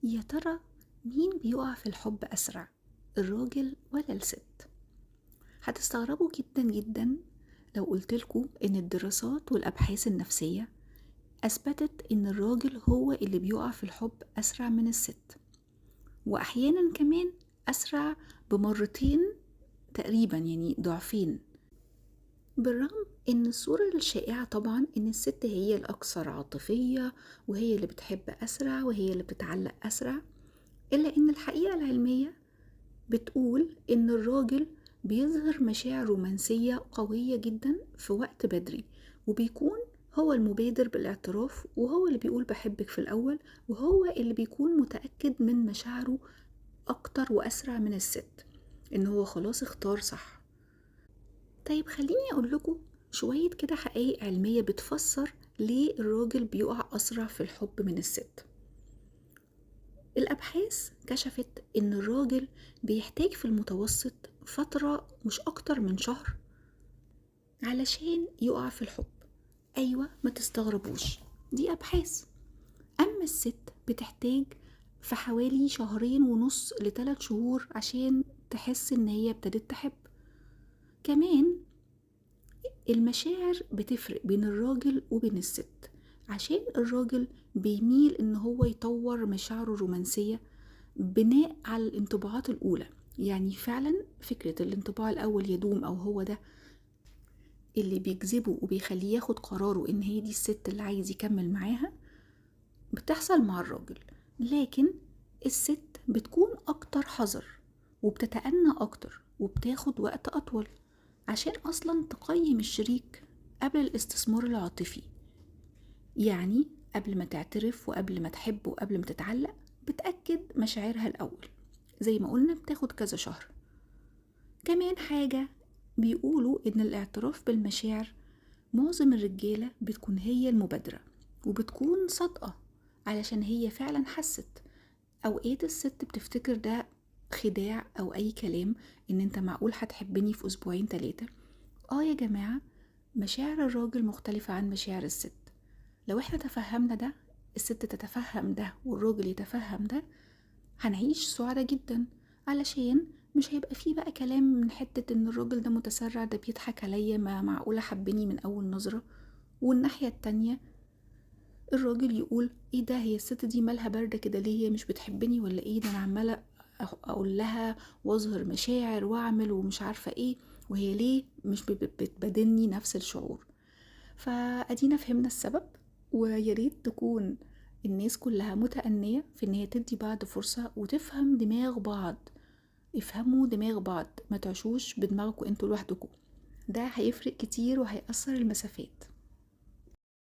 يا ترى مين بيقع في الحب أسرع، الراجل ولا الست؟ هتستغربوا جدا جدا لو قلتلكوا إن الدراسات والأبحاث النفسية أثبتت إن الراجل هو اللي بيقع في الحب أسرع من الست، وأحيانا كمان أسرع بمرتين تقريبا، يعني ضعفين. بالرغم إن الصورة الشائعة طبعا إن الست هي الأكثر عاطفية وهي اللي بتحب أسرع وهي اللي بتتعلق أسرع، إلا إن الحقيقة العلمية بتقول إن الراجل بيظهر مشاعر رومانسية قوية جدا في وقت بدري، وبيكون هو المبادر بالاعتراف، وهو اللي بيقول بحبك في الأول، وهو اللي بيكون متأكد من مشاعره أكتر وأسرع من الست، إن هو خلاص اختار صح. طيب خليني أقول لكم شوية كده حقائق علمية بتفسر ليه الراجل بيقع أسرع في الحب من الست. الأبحاث كشفت إن الراجل بيحتاج في المتوسط فترة مش أكتر من شهر علشان يقع في الحب. أيوة، ما تستغربوش، دي أبحاث. أما الست بتحتاج في حوالي 2.5 ل3 شهور عشان تحس إن هي ابتدت تحب. كمان المشاعر بتفرق بين الراجل وبين الست، عشان الراجل بيميل إن هو يطور مشاعره الرومانسية بناء على الانطباعات الأولى. يعني فعلا فكرة الانطباع الأول يدوم، أو هو ده اللي بيجذبه وبيخليه ياخد قراره إن هي دي الست اللي عايز يكمل معاها، بتحصل مع الراجل. لكن الست بتكون أكتر حذر وبتتأنى أكتر وبتاخد وقت أطول عشان أصلا تقيم الشريك قبل الاستثمار العاطفي. يعني قبل ما تعترف وقبل ما تحب وقبل ما تتعلق بتأكد مشاعرها الأول، زي ما قلنا بتاخد كذا شهر. كمان حاجة، بيقولوا إن الاعتراف بالمشاعر معظم الرجالة بتكون هي المبادرة وبتكون صادقة علشان هي فعلا حست. أوقات الست بتفتكر ده خداع أو أي كلام، إن أنت معقول هتحبني في أسبوعين 3. يا جماعة، مشاعر الراجل مختلفة عن مشاعر الست. لو احنا تفهمنا ده، الست تتفهم ده والراجل يتفهم ده، هنعيش سعدة جدا، علشان مش هيبقى فيه بقى كلام من حتة ان الراجل ده متسرع، ده بيضحك عليا، ما معقولة حبني من اول نظرة. والناحية التانية الراجل يقول ايه ده، هي الست دي مالها باردة كده ليه، هي مش بتحبني ولا ايه، ده انا عمالة اقول لها واظهر مشاعر واعمل ومش عارفة ايه، وهي ليه مش بتبادلني نفس الشعور. فأدينا فهمنا السبب، وياريت تكون الناس كلها متأنية في ان هي تدي بعض فرصة وتفهم دماغ بعض. افهموا دماغ بعض، ما تعيشوش بدماغكم انتوا لوحدكم، ده هيفرق كتير وهيأثر المسافات.